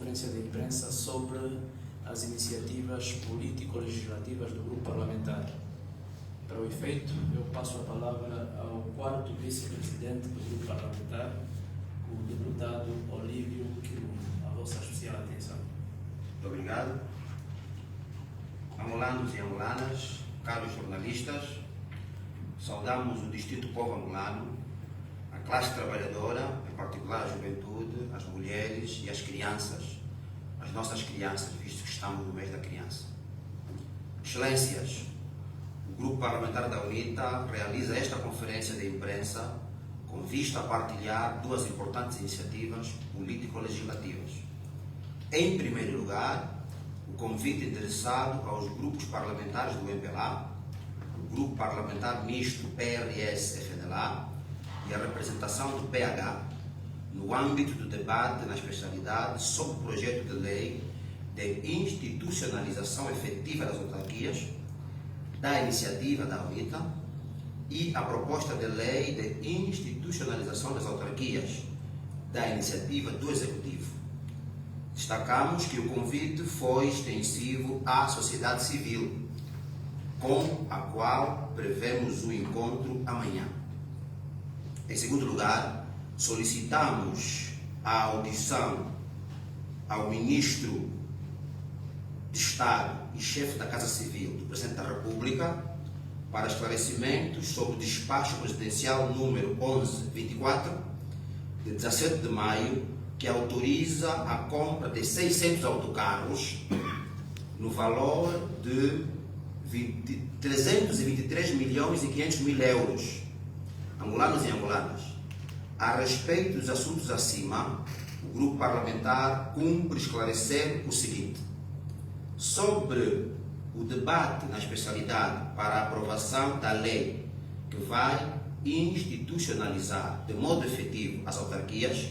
conferência de imprensa sobre as iniciativas político-legislativas do grupo parlamentar. Para o efeito, eu passo a palavra ao quarto vice-presidente do grupo parlamentar, o deputado Olívio Quirundo. A vossa especial atenção. Muito obrigado. Angolanos e angolanas, caros jornalistas, saudamos o Distrito Povo Angolano, a classe trabalhadora, em particular a juventude, as mulheres e as crianças, as nossas crianças, visto que estamos no mês da criança. Excelências, o Grupo Parlamentar da UNITA realiza esta conferência de imprensa com vista a partilhar duas importantes iniciativas político-legislativas. Em primeiro lugar, o convite endereçado aos grupos parlamentares do MPLA, o Grupo Parlamentar Misto PRS-FNLA e a representação do PH no âmbito do debate na especialidade sobre o projeto de lei de institucionalização efetiva das autarquias, da iniciativa da UNITA, e a proposta de lei de institucionalização das autarquias, da iniciativa do Executivo. Destacamos que o convite foi extensivo à sociedade civil, com a qual prevemos o encontro amanhã. Em segundo lugar, solicitamos a audição ao Ministro de Estado e chefe da Casa Civil do Presidente da República para esclarecimentos sobre o despacho presidencial número 1124, de 17 de maio, que autoriza a compra de 600 autocarros no valor de 323 milhões e 500 mil euros. Angolanos e angolanas, a respeito dos assuntos acima, o grupo parlamentar cumpre esclarecer o seguinte: sobre o debate na especialidade para a aprovação da lei que vai institucionalizar de modo efetivo as autarquias,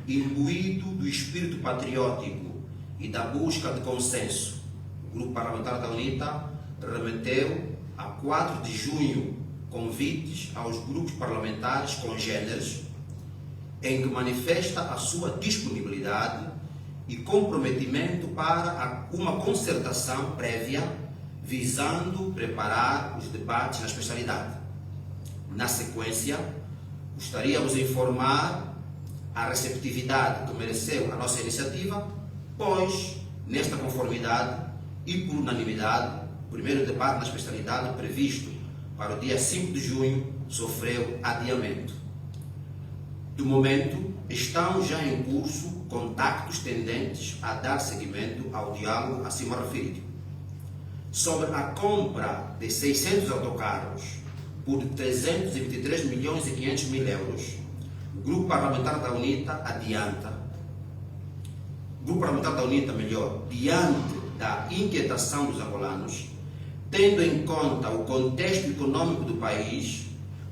imbuído do espírito patriótico e da busca de consenso, o grupo parlamentar da UNITA remeteu a 4 de junho convites aos grupos parlamentares congêneres, em que manifesta a sua disponibilidade e comprometimento para uma concertação prévia, visando preparar os debates na especialidade. Na sequência, gostaríamos de informar a receptividade que mereceu a nossa iniciativa, pois, nesta conformidade e por unanimidade, o primeiro debate na especialidade previsto para o dia 5 de junho sofreu adiamento. Do momento, estão já em curso contactos tendentes a dar seguimento ao diálogo acima referido. Sobre a compra de 600 autocarros por 323 milhões e 500 mil euros, o Grupo Parlamentar da UNITA diante da inquietação dos angolanos, tendo em conta o contexto econômico do país,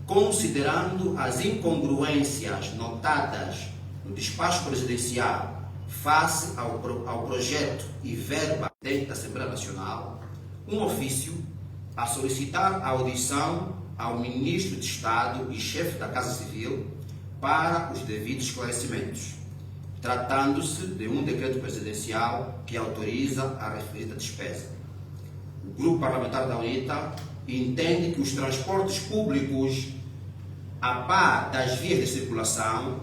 considerando as incongruências notadas no despacho presidencial face ao projeto e verba dentro da Assembleia Nacional, um ofício a solicitar a audição ao Ministro de Estado e chefe da Casa Civil para os devidos esclarecimentos, tratando-se de um decreto presidencial que autoriza a referida despesa. O Grupo Parlamentar da UNITA entende que os transportes públicos, a par das vias de circulação,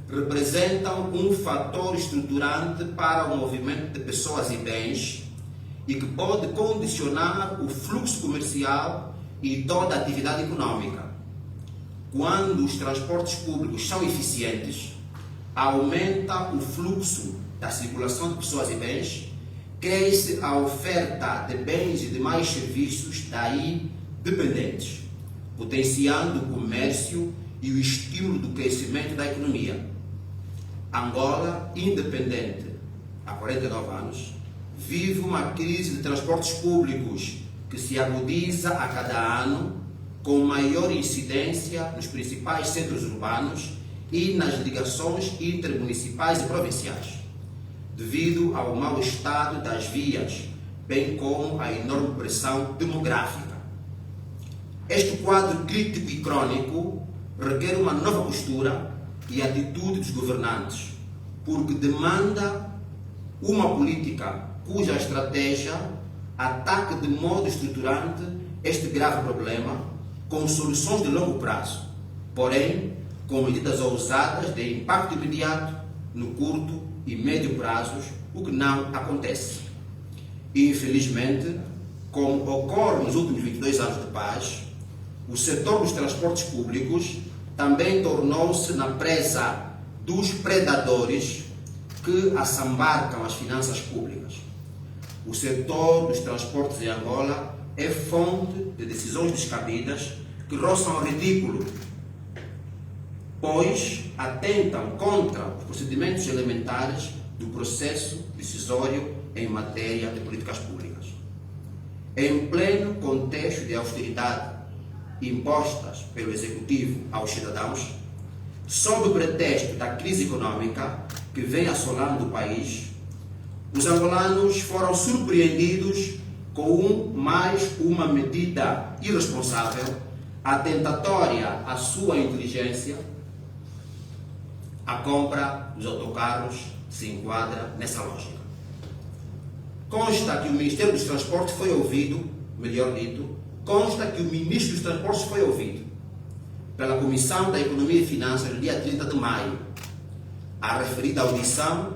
representam um fator estruturante para o movimento de pessoas e bens e que pode condicionar o fluxo comercial e toda a atividade econômica. Quando os transportes públicos são eficientes, aumenta o fluxo da circulação de pessoas e bens, cresce a oferta de bens e demais serviços daí dependentes, potenciando o comércio e o estímulo do crescimento da economia. Angola, independente há 49 anos, vive uma crise de transportes públicos que se agudiza a cada ano, com maior incidência nos principais centros urbanos e nas ligações intermunicipais e provinciais, devido ao mau estado das vias, bem como à enorme pressão demográfica. Este quadro crítico e crônico requer uma nova postura e atitude dos governantes, porque demanda uma política cuja estratégia ataque de modo estruturante este grave problema com soluções de longo prazo, porém com medidas ousadas de impacto imediato no curto e médio prazos, o que não acontece. Infelizmente, como ocorre nos últimos 22 anos de paz, o setor dos transportes públicos também tornou-se na presa dos predadores que assambarcam as finanças públicas. O setor dos transportes em Angola é fonte de decisões descabidas que roçam o ridículo, pois atentam contra os procedimentos elementares do processo decisório em matéria de políticas públicas. Em pleno contexto de austeridade impostas pelo Executivo aos cidadãos, sob o pretexto da crise econômica que vem assolando o país, os angolanos foram surpreendidos com mais uma medida irresponsável, atentatória à sua inteligência. A compra dos autocarros se enquadra nessa lógica. Consta que o Ministério dos Transportes foi ouvido, melhor dito, consta que o Ministro dos Transportes foi ouvido pela Comissão da Economia e Finanças no dia 30 de maio. A referida audição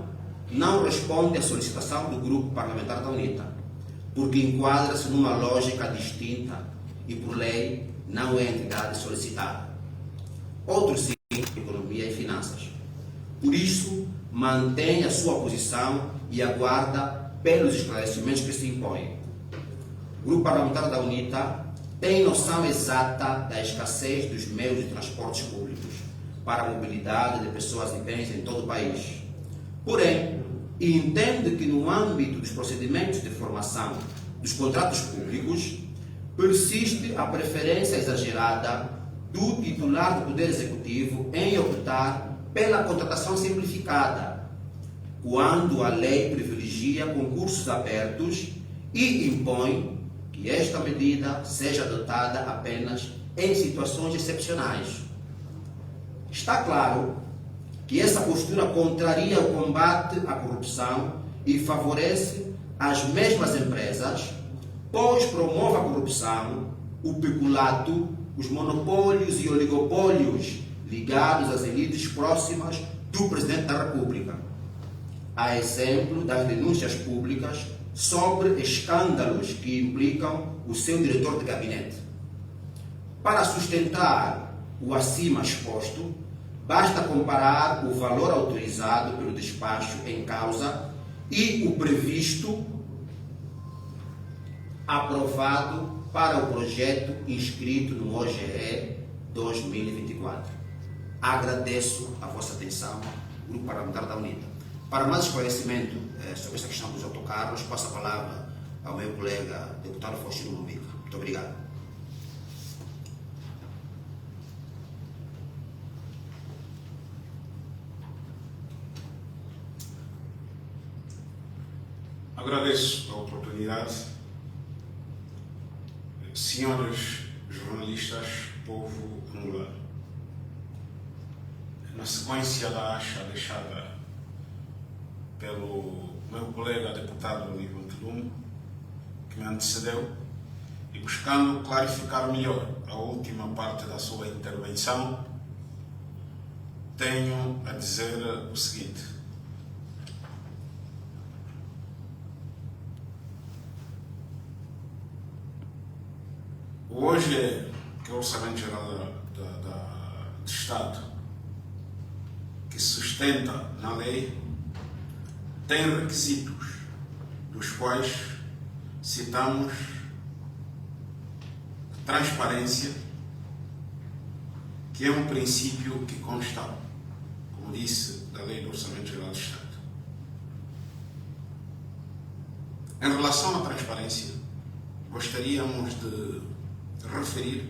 não responde à solicitação do Grupo Parlamentar da UNITA, porque enquadra-se numa lógica distinta e, por lei, não é entidade solicitada. Outro sim, Economia e Finanças. Por isso, mantém a sua posição e aguarda pelos esclarecimentos que se impõem. O Grupo Parlamentar da UNITA tem noção exata da escassez dos meios de transportes públicos para a mobilidade de pessoas e bens em todo o país. Porém, entende que no âmbito dos procedimentos de formação dos contratos públicos persiste a preferência exagerada do titular do Poder Executivo em optar pela contratação simplificada, quando a lei privilegia concursos abertos e impõe que esta medida seja adotada apenas em situações excepcionais. Está claro que essa postura contraria o combate à corrupção e favorece as mesmas empresas, pois promove a corrupção, o peculato, os monopólios e oligopólios ligados às elites próximas do Presidente da República. A exemplo das denúncias públicas sobre escândalos que implicam o seu diretor de gabinete. Para sustentar o acima exposto, basta comparar o valor autorizado pelo despacho em causa e o previsto aprovado para o projeto inscrito no OGE 2024. Agradeço a vossa atenção, Grupo Parlamentar da UNITA. Para mais esclarecimento sobre esta questão dos autocarros, passo a palavra ao meu colega, deputado Faustino Lumbica. Muito obrigado. Agradeço a oportunidade. Senhores jornalistas, povo angolano, na sequência da acha deixada pelo meu colega deputado Olívio Ntelumbo, que me antecedeu, e buscando clarificar melhor a última parte da sua intervenção, tenho a dizer o seguinte. Hoje, que é o Orçamento Geral do Estado, que sustenta na lei, tem requisitos, dos quais citamos transparência, que é um princípio que consta, como disse, da Lei do Orçamento Geral do Estado. Em relação à transparência, gostaríamos de referir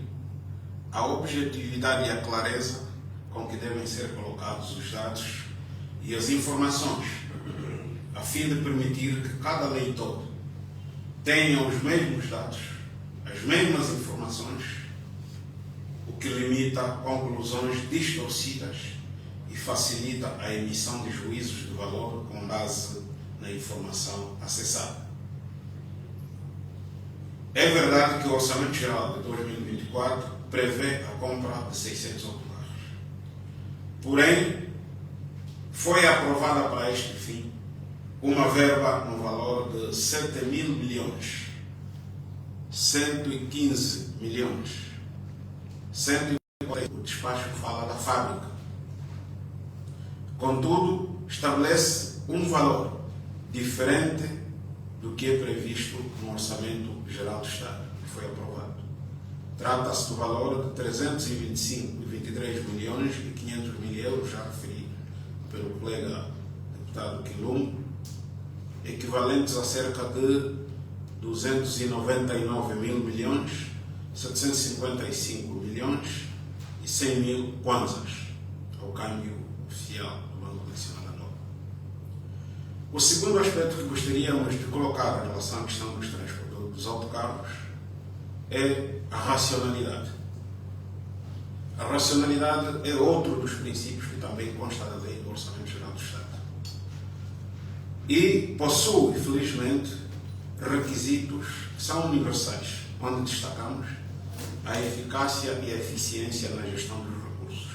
a objetividade e a clareza com que devem ser colocados os dados e as informações, a fim de permitir que cada leitor tenha os mesmos dados, as mesmas informações, o que limita conclusões distorcidas e facilita a emissão de juízos de valor com base na na informação acessada. É verdade que o Orçamento Geral de 2024 prevê a compra de 600 autocarros. Porém, foi aprovada para este fim uma verba no valor de 7 mil milhões, 115 milhões, 140. O despacho fala da fábrica. Contudo, estabelece um valor diferente do que é previsto no Orçamento Geral do Estado, que foi aprovado. Trata-se do valor de 323 milhões e 500 mil euros, já referido pelo colega deputado Quilombo, equivalentes a cerca de 299 mil milhões, 755 milhões e 100 mil kwanzas, ao câmbio oficial do Banco Nacional Angola. O segundo aspecto que gostaríamos de colocar em relação à questão dos autocarros é a racionalidade. A racionalidade é outro dos princípios que também consta da lei do Orçamento Geral do Estado. E possui, felizmente, requisitos que são universais, onde destacamos a eficácia e a eficiência na gestão dos recursos.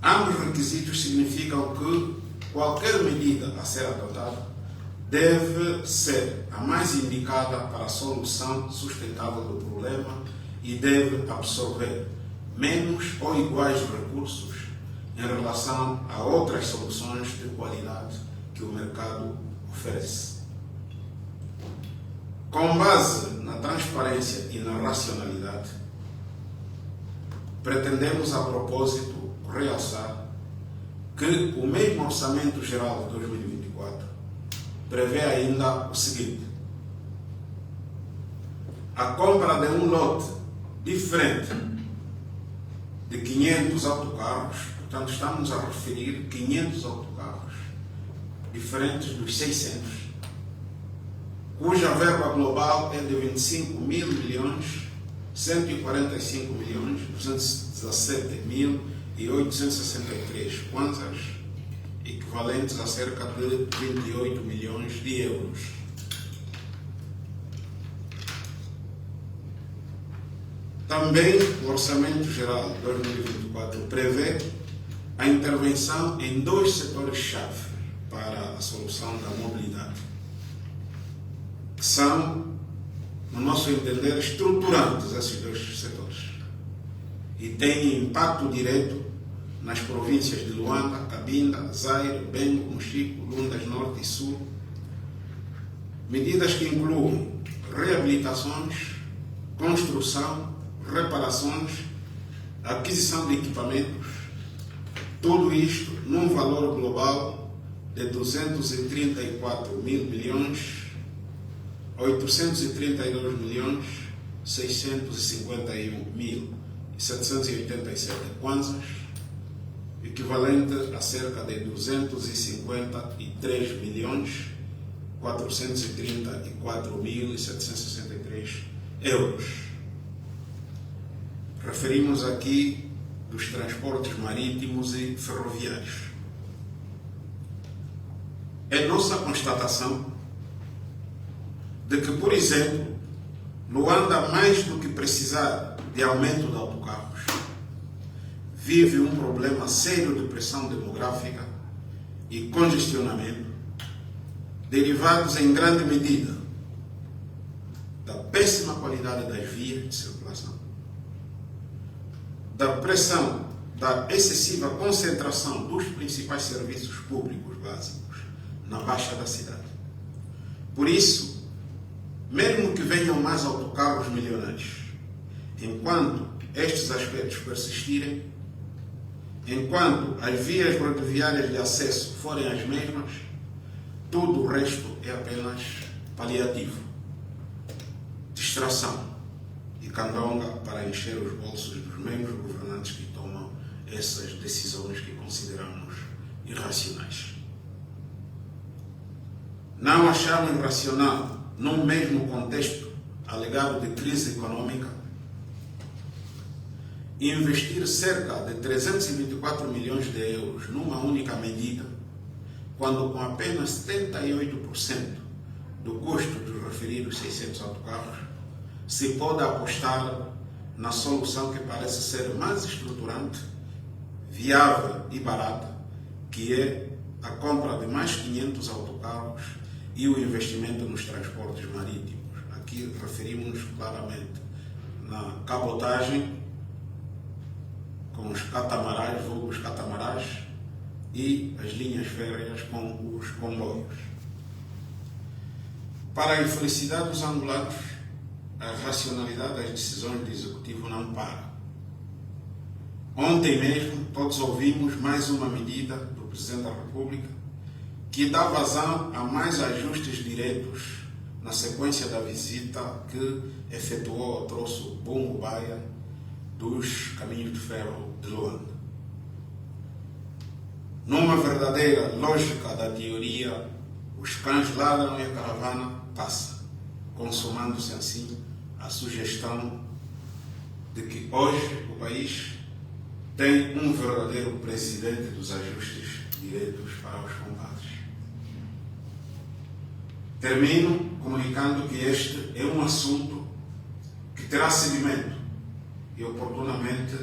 Ambos requisitos significam que qualquer medida a ser adotada deve ser a mais indicada para a solução sustentável do problema e deve absorver menos ou iguais recursos em relação a outras soluções de qualidade que o mercado oferece. Com base na transparência e na racionalidade, pretendemos a propósito realçar que o mesmo Orçamento Geral de 2024 prevê ainda o seguinte: a compra de um lote diferente de 500 autocarros, portanto estamos a referir 500 autocarros diferentes dos 600, cuja verba global é de 25 mil milhões, 145 milhões, 217 mil e 863 kwanzas, equivalentes a cerca de 28 milhões de euros. Também o Orçamento Geral de 2024 prevê a intervenção em dois setores-chave para a solução da mobilidade, que são, no nosso entender, estruturantes esses dois setores e têm impacto direto nas províncias de Luanda, Cabinda, Zaire, Bengo, Mochico, Lundas Norte e Sul, medidas que incluem reabilitações, construção, reparações, aquisição de equipamentos, tudo isto num valor global de 234 mil milhões, 832 milhões, 651 mil e 787 kwanzas, equivalente a cerca de 253 milhões, 434 mil e 763 euros. Referimos aqui dos transportes marítimos e ferroviários. É nossa constatação de que, por exemplo, Luanda, mais do que precisar de aumento de autocarros, vive um problema sério de pressão demográfica e congestionamento, derivados em grande medida da péssima qualidade das vias de circulação, da pressão, da excessiva concentração dos principais serviços públicos básicos na baixa da cidade. Por isso, mesmo que venham mais autocarros milionários, enquanto estes aspectos persistirem, enquanto as vias rodoviárias de acesso forem as mesmas, tudo o resto é apenas paliativo, distração e candonga para encher os bolsos dos mesmos governantes que tomam essas decisões que consideramos irracionais. Não achamos racional, num mesmo contexto alegado de crise econômica, investir cerca de 324 milhões de euros numa única medida quando com apenas 78% do custo dos referidos 600 autocarros, se pode apostar na solução que parece ser mais estruturante, viável e barata, que é a compra de mais 500 autocarros e o investimento nos transportes marítimos. Aqui referimos claramente na cabotagem, com os catamarãs, vulgos catamarãs, e as linhas férreas com os comboios. Para a infelicidade dos angolanos, a racionalidade das decisões do Executivo não para. Ontem mesmo, todos ouvimos mais uma medida do Presidente da República que dá vazão a mais ajustes diretos na sequência da visita que efetuou ao troço Bumbo-Baia dos caminhos de ferro de Luanda. Numa verdadeira lógica da teoria, os cães ladram e a caravana passa, consumando-se assim a sugestão de que hoje o país tem um verdadeiro presidente dos ajustes diretos para os compadres. Termino comunicando que este é um assunto que terá seguimento e oportunamente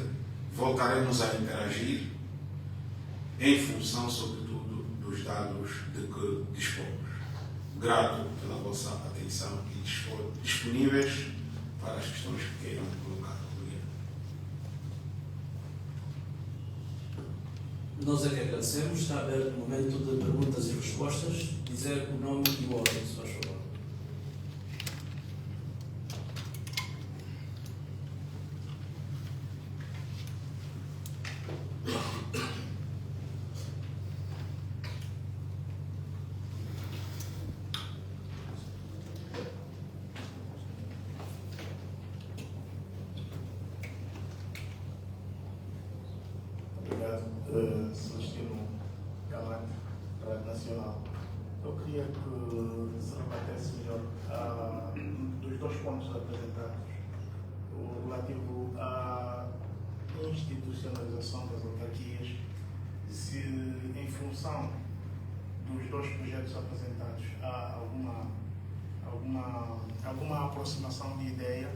voltaremos a interagir em função, sobretudo, dos dados de que dispomos. Grato pela vossa atenção e disponíveis para as questões que queiram colocar. Nós é que agradecemos. Está aberto o momento de perguntas e respostas. Dizer o nome e o ordem, se faz favor. Celestino Galante, Rádio Nacional. Eu queria que se rebatesse melhor dos dois pontos apresentados, o relativo à institucionalização das autarquias, se em função dos dois projetos apresentados há alguma aproximação de ideia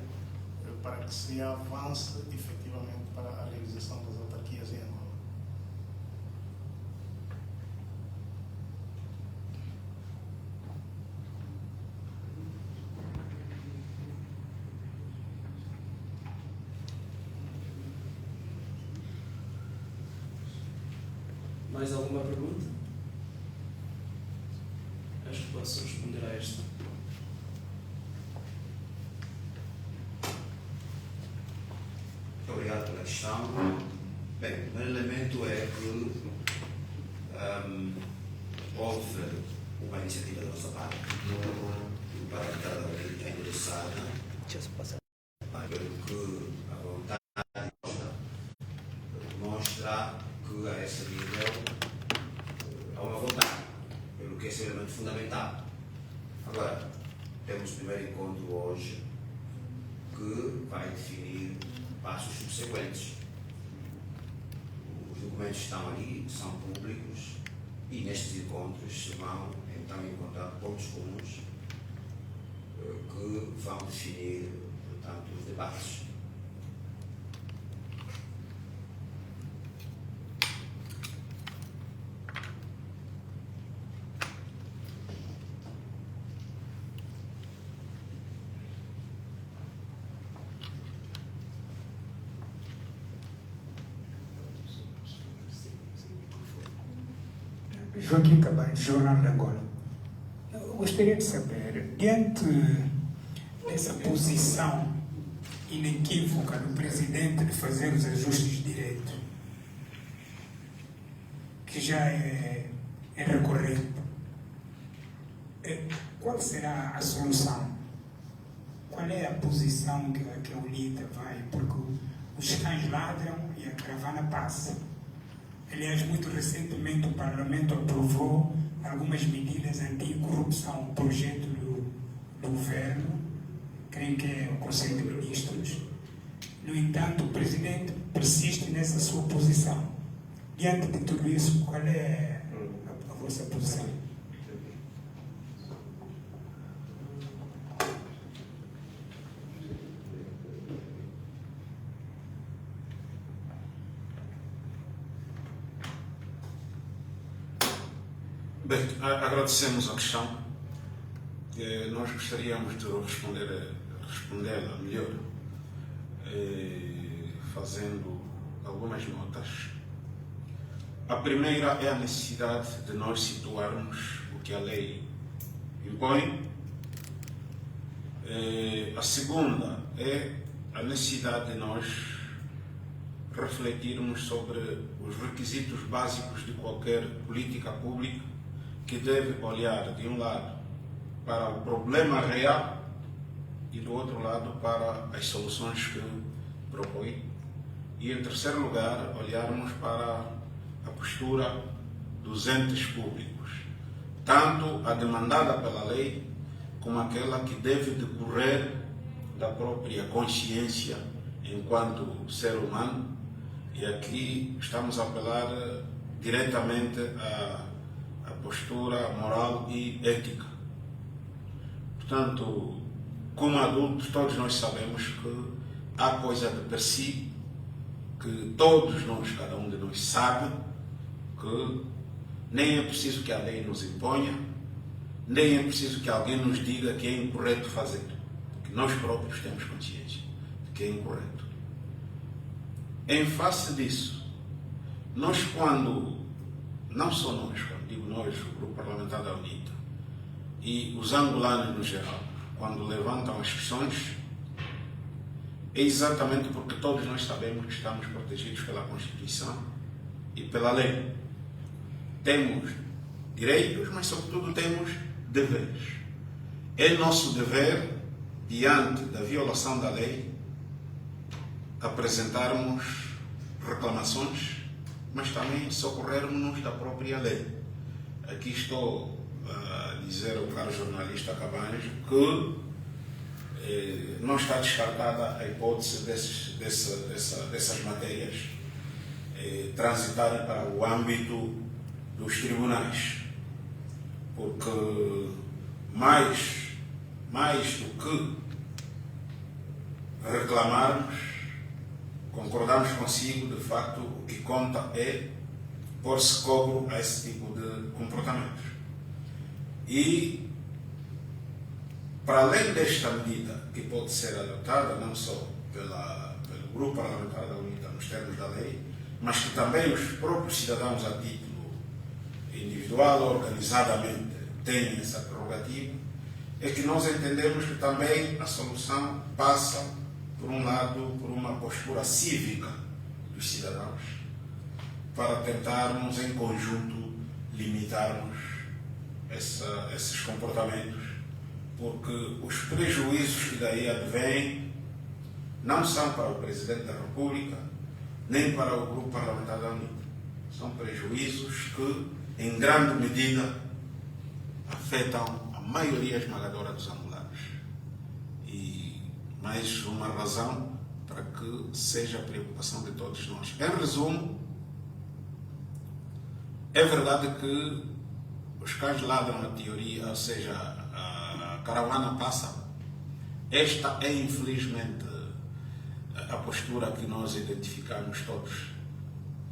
para que se avance efetivamente para a realização das autarquias em Angola. Mais alguma pergunta? Acho que posso responder a esta. Muito obrigado pela questão. Bem, o primeiro elemento é que houve uma iniciativa da nossa parte, do parlamentar da República endereçada, pelo que a vontade mostra que a esse nível há uma vontade, pelo que esse é o elemento fundamental. Agora, temos o primeiro encontro hoje que vai definir passos subsequentes. Os documentos estão ali, são públicos e nestes encontros se vão então encontrar pontos comuns que vão definir, portanto, os debates. Joaquim Cabanho, Jornal de Angola. Eu gostaria de saber, diante dessa posição inequívoca do Presidente de fazer os ajustes de direito, que já é recorrente, qual será a solução? Qual é a posição que a UNITA vai? Porque os cães ladram e a caravana passa. Aliás, muito recentemente o Parlamento aprovou algumas medidas anti-corrupção, o projeto do governo, creio que é o Conselho de Ministros. No entanto, o Presidente persiste nessa sua posição. Diante de tudo isso, qual é a vossa posição. Bem, agradecemos a questão. Nós gostaríamos de respondê-la melhor, fazendo algumas notas. A primeira é a necessidade de nós situarmos o que a lei impõe. A segunda é a necessidade de nós refletirmos sobre os requisitos básicos de qualquer política pública, que deve olhar, de um lado, para o problema real e, do outro lado, para as soluções que propõe. E, em terceiro lugar, olharmos para a postura dos entes públicos, tanto a demandada pela lei, como aquela que deve decorrer da própria consciência enquanto ser humano. E aqui estamos a apelar diretamente à postura moral e ética. Portanto, como adultos, todos nós sabemos que há coisa de per si, que todos nós, cada um de nós sabe, que nem é preciso que a lei nos imponha, nem é preciso que alguém nos diga que é incorreto fazer, porque nós próprios temos consciência de que é incorreto. Em face disso, nós não só nós, quando digo nós, o Grupo Parlamentar da UNITA, e os angolanos no geral, quando levantam as questões, é exatamente porque todos nós sabemos que estamos protegidos pela Constituição e pela lei. Temos direitos, mas sobretudo temos deveres. É nosso dever, diante da violação da lei, apresentarmos reclamações, mas também socorrermos-nos da própria lei. Aqui estou a dizer ao caro jornalista Cabanhas que não está descartada a hipótese dessas matérias transitarem para o âmbito dos tribunais, porque mais do que reclamarmos, concordamos consigo, de facto, o que conta é pôr-se cobro a esse tipo de comportamentos. E, para além desta medida que pode ser adotada, não só pelo Grupo Parlamentar da UNITA nos termos da lei, mas que também os próprios cidadãos a título individual, organizadamente, têm essa prerrogativa, é que nós entendemos que também a solução passa, por um lado, por uma postura cívica dos cidadãos, para tentarmos, em conjunto, limitarmos esses comportamentos, porque os prejuízos que daí advêm não são para o Presidente da República, nem para o Grupo Parlamentar da UNITA. São prejuízos que, em grande medida, afetam a maioria esmagadora dos angolanos. E mais uma razão para que seja a preocupação de todos nós. Em resumo, é verdade que os cães ladram a teoria, ou seja, a caravana passa. Esta é, infelizmente, a postura que nós identificamos todos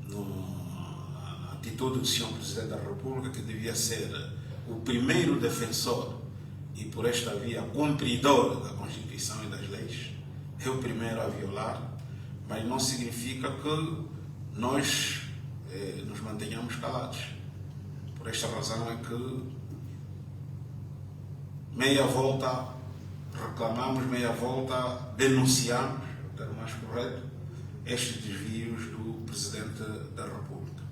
na atitude do Sr. Presidente da República, que devia ser o primeiro defensor e, por esta via, cumpridor da Constituição e das leis. É o primeiro a violar, mas não significa que nós nos mantenhamos calados. Por esta razão é que meia volta reclamamos, meia volta denunciamos, o termo mais correto, estes desvios do Presidente da República.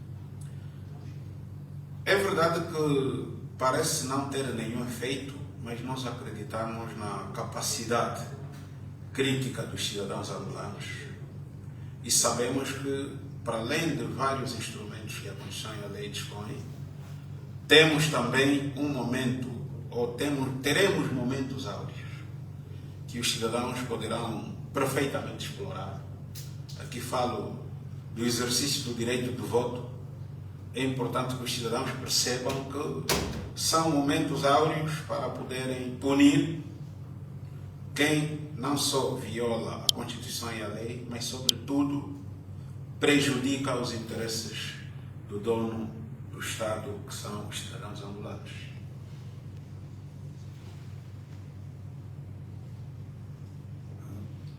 É verdade que parece não ter nenhum efeito, mas nós acreditamos na capacidade crítica dos cidadãos angolanos e sabemos que, para além de vários instrumentos que a Constituição e a lei dispõem, temos também um momento, ou teremos momentos áureos, que os cidadãos poderão perfeitamente explorar. Aqui falo do exercício do direito de voto é importante que os cidadãos percebam que são momentos áureos para poderem punir quem não só viola a Constituição e a lei, mas, sobretudo, prejudica os interesses do dono do Estado, que são os cidadãos angolanos.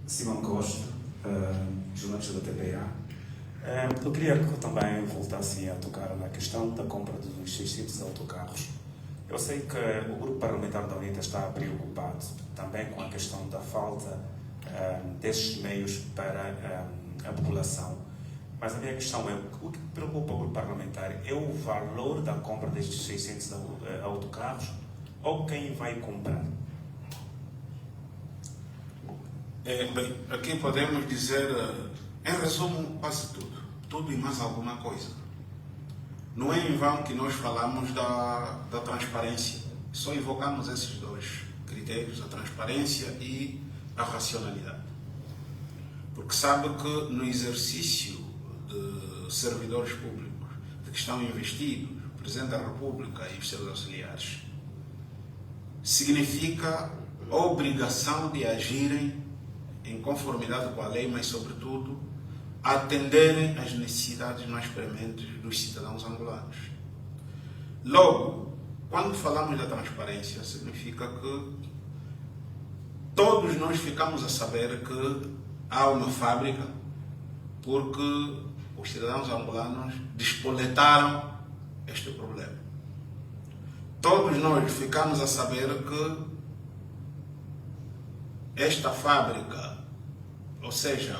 Simão Costa, jornalista da TPA. Eu queria que também voltasse a tocar na questão da compra dos 600 autocarros. Eu sei que o grupo parlamentar da UNITA está preocupado também com a questão da falta desses meios para a população. Mas a minha questão é, o que preocupa o grupo parlamentar é o valor da compra destes 600 autocarros ou quem vai comprar? Bem, aqui podemos dizer, em resumo, quase tudo. Tudo e mais alguma coisa. Não é em vão que nós falamos da transparência. Só invocamos esses dois critérios, a transparência e a racionalidade. Porque sabe que no exercício de servidores públicos de que estão investidos, o Presidente da República e os seus auxiliares, significa a obrigação de agirem em conformidade com a lei, mas, sobretudo, atenderem às necessidades mais prementes dos cidadãos angolanos. Logo, quando falamos da transparência, significa que todos nós ficamos a saber que há uma fábrica porque os cidadãos angolanos despoletaram este problema. Todos nós ficamos a saber que esta fábrica, ou seja,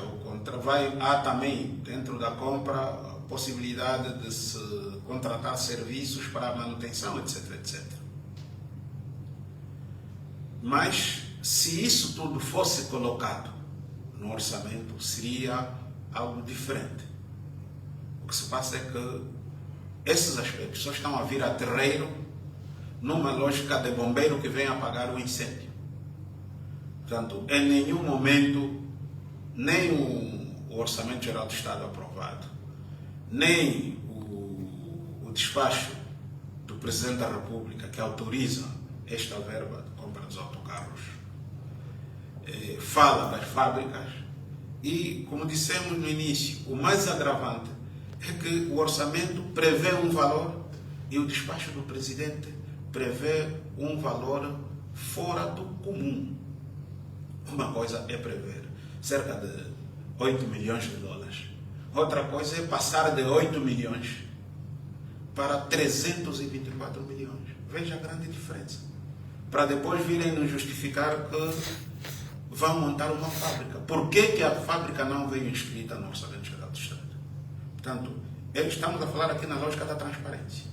há também dentro da compra a possibilidade de se contratar serviços para a manutenção, etc, etc. Mas, se isso tudo fosse colocado no orçamento, seria algo diferente. O que se passa é que esses aspectos só estão a vir a terreiro numa lógica de bombeiro que vem apagar o incêndio. Portanto, em nenhum momento, nem o Orçamento Geral do Estado aprovado, nem o despacho do Presidente da República que autoriza esta verba de compra dos autocarros, fala das fábricas e, como dissemos no início, o mais agravante é que o orçamento prevê um valor e o despacho do Presidente prevê um valor fora do comum. Uma coisa é prever cerca de 8 milhões de dólares. Outra coisa é passar de 8 milhões para 324 milhões. Veja a grande diferença. Para depois virem nos justificar que vão montar uma fábrica. Por que a fábrica não veio inscrita no Orçamento Geral do Estado? Portanto, estamos a falar aqui na lógica da transparência.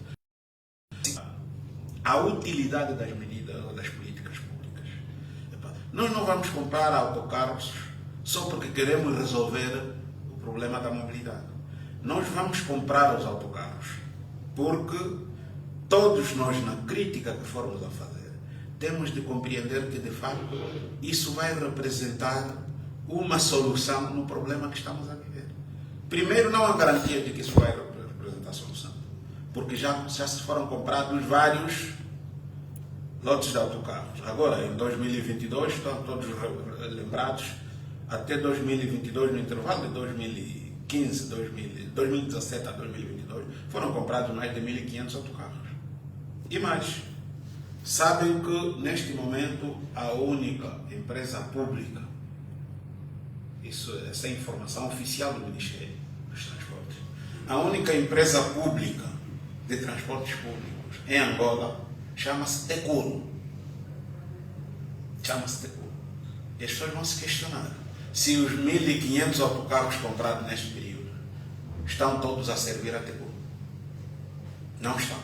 A utilidade das medidas ou das políticas públicas. Nós não vamos comprar autocarros só porque queremos resolver o problema da mobilidade. Nós vamos comprar os autocarros porque todos nós, na crítica que formos a fazer, temos de compreender que, de facto, isso vai representar uma solução no problema que estamos a viver. Primeiro, não há garantia de que isso vai representar solução, porque já se foram comprados vários lotes de autocarros. Agora, em 2022, estão todos lembrados, até 2022, no intervalo de 2017 a 2022, foram comprados mais de 1.500 autocarros. E mais, sabem que, neste momento, a única empresa pública, essa é a informação oficial do Ministério dos Transportes, a única empresa pública de transportes públicos em Angola chama-se Tecuro. Chama-se Tecuro. E as pessoas vão se questionar se os 1.500 autocarros comprados neste período estão todos a servir a Tecuro. Não estão.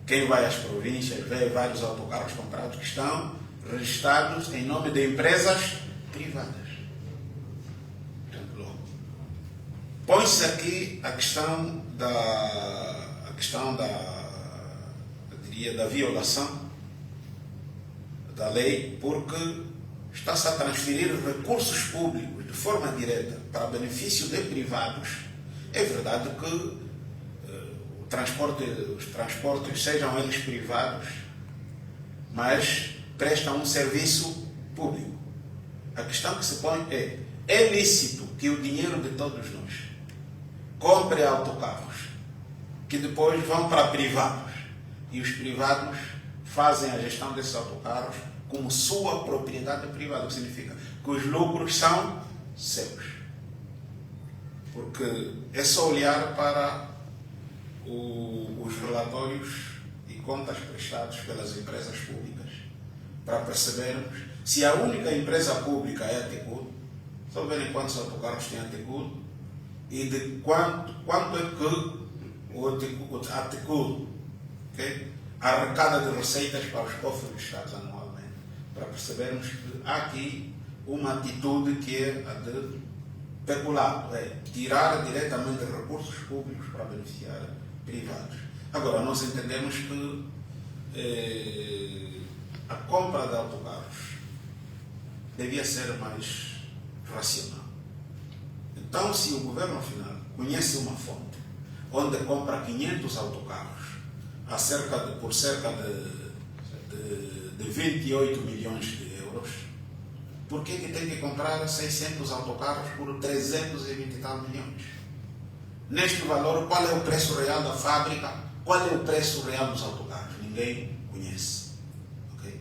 Quem vai às províncias vê vários autocarros comprados que estão registrados em nome de empresas privadas. Põe-se aqui a questão da violação da lei, porque está-se a transferir recursos públicos de forma direta para benefício de privados. É verdade que os transportes, sejam eles privados, mas prestam um serviço público. A questão que se põe é lícito que o dinheiro de todos nós compre autocarros que depois vão para privados e os privados fazem a gestão desses autocarros como sua propriedade privada, o que significa que os lucros são seus. Porque é só olhar para os relatórios e contas prestados pelas empresas públicas para percebermos se a única empresa pública é a Tecur, só verem quantos autocarros tem a Tecur e de quanto é que a Tecur arrecada de receitas para os cofres do Estado anualmente, para percebermos que há aqui uma atitude que é a de peculado, tirar diretamente recursos públicos para beneficiar privados. Agora, nós entendemos que a compra de autocarros devia ser mais racional. Então, se o governo final conhece uma fonte onde compra 500 autocarros por cerca de 28 milhões de euros, por que tem que comprar 600 autocarros por 320 e tal milhões? Neste valor, qual é o preço real da fábrica? Qual é o preço real dos autocarros? Ninguém conhece. Okay?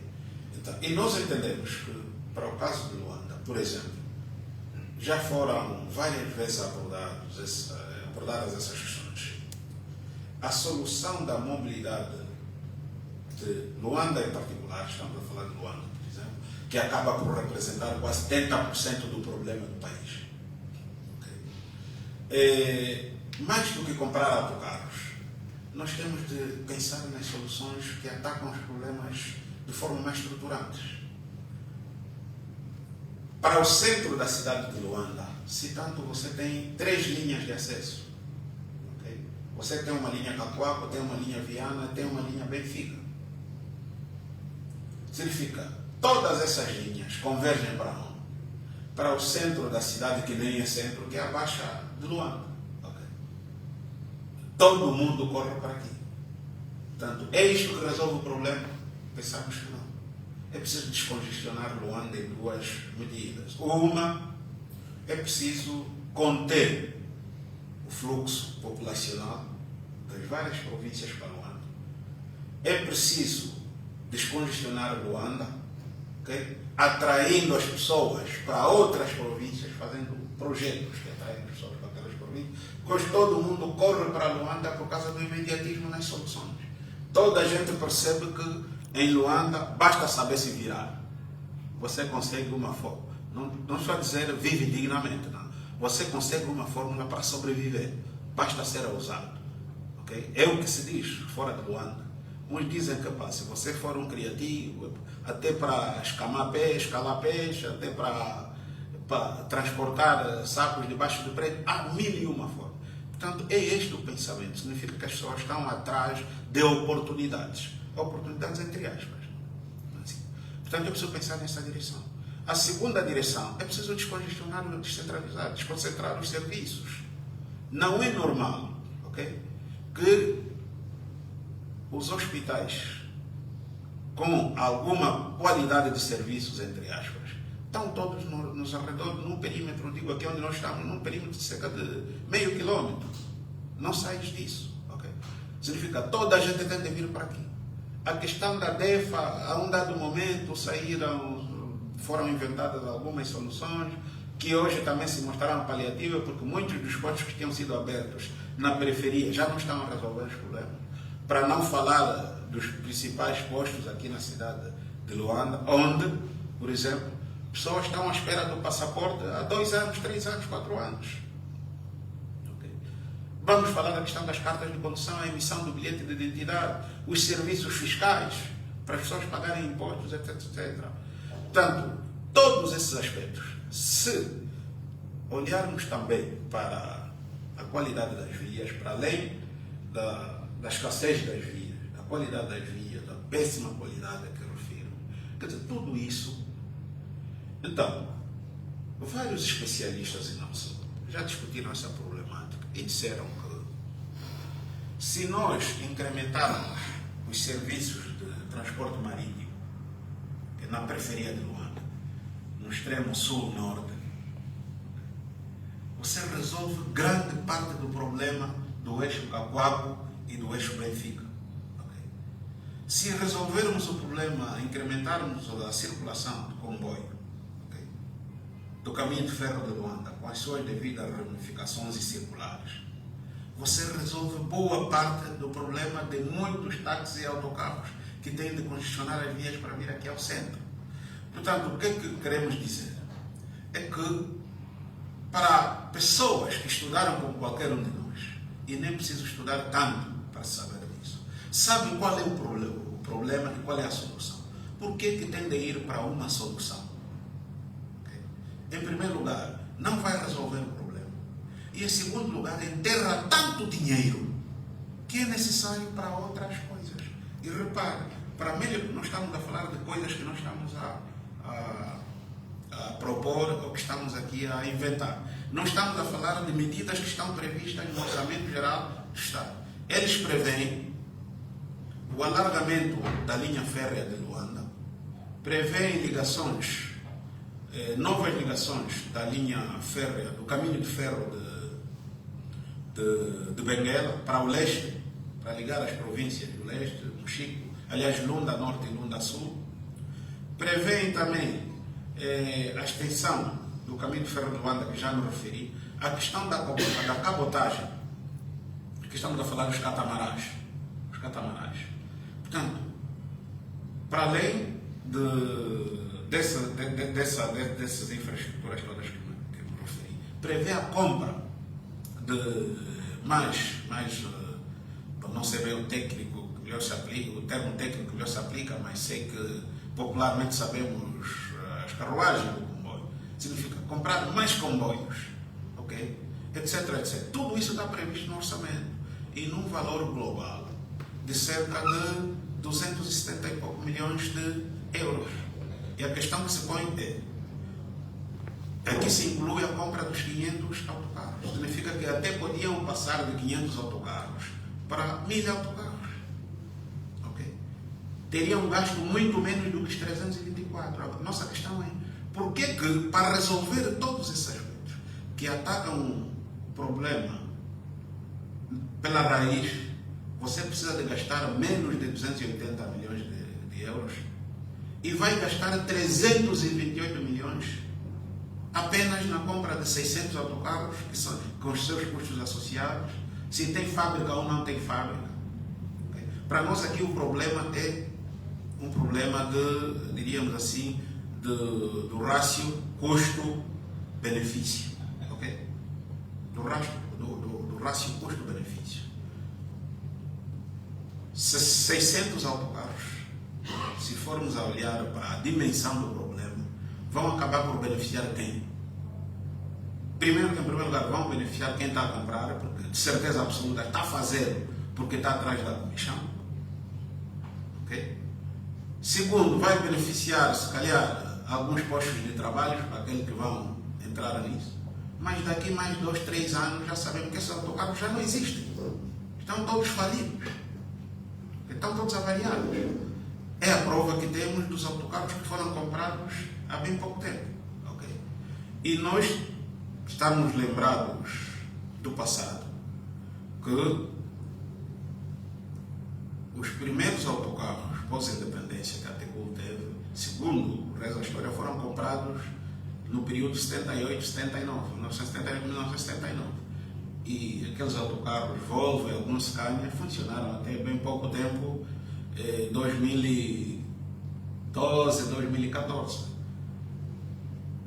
Então, e nós entendemos que, para o caso de Luanda, por exemplo, já foram várias vezes abordadas essas questões. A solução da mobilidade de Luanda em particular, estamos a falar de Luanda, por exemplo, que acaba por representar quase 70% do problema do país. Okay? Mais do que comprar autocarros, nós temos de pensar nas soluções que atacam os problemas de forma mais estruturantes. Para o centro da cidade de Luanda, se tanto você tem 3 linhas de acesso. Okay? Você tem uma linha Catuaco, tem uma linha Viana, tem uma linha Benfica. Significa, todas essas linhas convergem para onde? Para o centro da cidade, que nem é centro, que é a Baixa de Luanda. Okay? Todo mundo corre para aqui. Portanto, é isto que resolve o problema? Pensamos que não. É preciso descongestionar Luanda em 2 medidas. Uma, é preciso conter o fluxo populacional das várias províncias para Luanda. É preciso descongestionar Luanda, okay? Atraindo as pessoas para outras províncias, fazendo projetos que atraem as pessoas para aquelas províncias, pois todo mundo corre para Luanda por causa do imediatismo nas soluções. Toda a gente percebe que em Luanda basta saber se virar. Você consegue uma fórmula. Não estou a dizer vive dignamente, não. Você consegue uma fórmula para sobreviver. Basta ser ousado. Okay? É o que se diz fora de Luanda. Uns dizem que se você for um criativo, até para escalar peixe, até para transportar sacos debaixo do prédio, há 1001 formas. Portanto, é este o pensamento. Significa que as pessoas estão atrás de oportunidades. Oportunidades entre aspas. Assim. Portanto, é preciso pensar nessa direção. A segunda direção é preciso descongestionar, descentralizar, desconcentrar os serviços. Não é normal, okay, que os hospitais com alguma qualidade de serviços, entre aspas, estão todos nos arredores, num perímetro, digo aqui onde nós estamos, num perímetro de cerca de meio quilômetro. Não sais disso. Okay? Significa que toda a gente tem de vir para aqui. A questão da DEFA, a um dado momento foram inventadas algumas soluções que hoje também se mostraram paliativas, porque muitos dos postos que tinham sido abertos na periferia já não estão a resolver os problemas. Para não falar dos principais postos aqui na cidade de Luanda, onde, por exemplo, pessoas estão à espera do passaporte há 2 anos, 3 anos, 4 anos. Okay. Vamos falar da questão das cartas de condução, a emissão do bilhete de identidade, os serviços fiscais, para as pessoas pagarem impostos, etc, etc. Portanto, todos esses aspectos, se olharmos também para a qualidade das vias, para além da escassez das vias, da qualidade das vias, da péssima qualidade a que refiro, quer dizer, tudo isso. Então, vários especialistas e não só já discutiram essa problemática e disseram que se nós incrementarmos os serviços de transporte marítimo, que é na periferia de Luanda, no extremo sul-norte, você resolve grande parte do problema do eixo Cacoabo e do eixo Benfica. Okay? Se resolvermos o problema, incrementarmos a circulação de comboio, okay, do caminho de ferro de Luanda, com as suas devidas ramificações e circulares, você resolve boa parte do problema de muitos táxis e autocarros que têm de congestionar as vias para vir aqui ao centro. Portanto, o que é que queremos dizer? É que para pessoas que estudaram como qualquer um de nós, e nem preciso estudar tanto para saber disso, sabem qual é o problema e qual é a solução. Por que tem de ir para uma solução? Okay? Em primeiro lugar, não vai resolver o problema. E em segundo lugar, enterra tanto dinheiro que é necessário para outras coisas. E repare, para mim, nós estamos a falar de coisas que nós estamos a propor ou que estamos aqui a inventar. Não estamos a falar de medidas que estão previstas no Orçamento Geral do Estado. Eles prevêem o alargamento da linha férrea de Luanda, prevêem ligações, novas ligações da linha férrea, do caminho de ferro de Benguela para o leste, para ligar as províncias do leste, do Chico, aliás, Lunda Norte e Lunda Sul. Prevêem também a extensão do caminho de ferro de Luanda, que já me referi, a questão da cabotagem, que estamos a falar dos catamarãs. Portanto, para além dessas infraestruturas todas que me referi, prevê a compra de mais não sei bem o técnico que melhor se aplica, o termo técnico que melhor se aplica, mas sei que popularmente sabemos as carruagens do comboio. Significa comprar mais comboios, ok? Etc, etc. Tudo isso está previsto no orçamento e num valor global de cerca de 270 e poucos milhões de euros. E a questão que se põe aqui se inclui a compra dos 500 autocarros. Significa que até podiam passar de 500 autocarros para 1000 autocarros. Okay? Teriam gasto muito menos do que os 324. A nossa questão é, por que para resolver todos esses aspectos que atacam o problema pela raiz, você precisa de gastar menos de 280 milhões de euros e vai gastar 328 milhões apenas na compra de 600 autocarros, que são com os seus custos associados, se tem fábrica ou não tem fábrica. Okay? Para nós aqui o problema é um problema de, diríamos assim, do rácio custo-benefício. Okay? Do rácio custo-benefício. 600 autocarros, se formos a olhar para a dimensão do problema, vão acabar por beneficiar quem? Em primeiro lugar, vão beneficiar quem está a comprar, porque de certeza absoluta está a fazer porque está atrás da comissão. Okay? Segundo, vai beneficiar, se calhar, alguns postos de trabalho para aqueles que vão entrar nisso. Mas daqui mais 2, 3 anos já sabemos que esses autocarros já não existem. Estão todos falidos. Estão todos avariados. É a prova que temos dos autocarros que foram comprados há bem pouco tempo. Okay? E nós estamos lembrados do passado, que os primeiros autocarros pós-independência que a Tegul teve, segundo reza a história, foram comprados no período 78, 79, 1978, 1979. E aqueles autocarros Volvo e alguns Scania funcionaram até bem pouco tempo, 2012, 2014.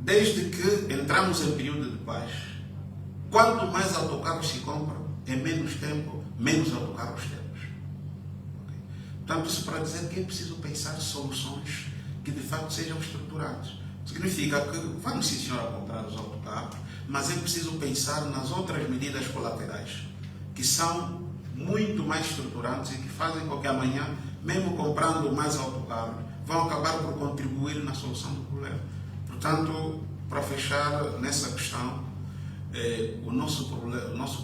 Desde que entramos em período de paz, quanto mais autocarros se compram, em menos tempo, menos autocarros temos. Okay? Portanto, isso para dizer que é preciso pensar soluções que de facto sejam estruturantes. Significa que vamos sim, senhora, comprar os autocarros, mas é preciso pensar nas outras medidas colaterais, que são muito mais estruturantes e que fazem com que amanhã, mesmo comprando mais autocarros, vão acabar por contribuir na solução do problema. Portanto, para fechar nessa questão, o nosso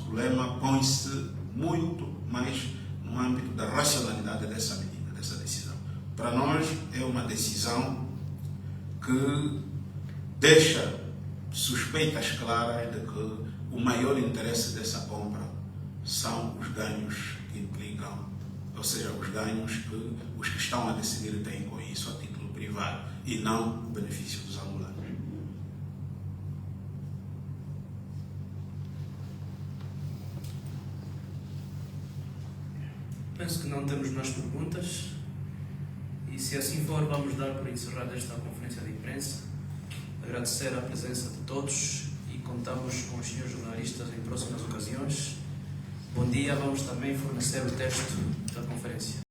problema põe-se muito mais no âmbito da racionalidade dessa medida, dessa decisão. Para nós é uma decisão que deixa suspeitas claras de que o maior interesse dessa compra são os ganhos que implicam, ou seja, os ganhos que os que estão a decidir têm com isso a título privado e não o benefício dos angolanos. Penso que não temos mais perguntas e, se assim for, vamos dar por encerrada esta conferência de imprensa. Agradecer a presença de todos e contamos com os senhores jornalistas em próximas ocasiões. Bom dia, vamos também fornecer o texto da conferência.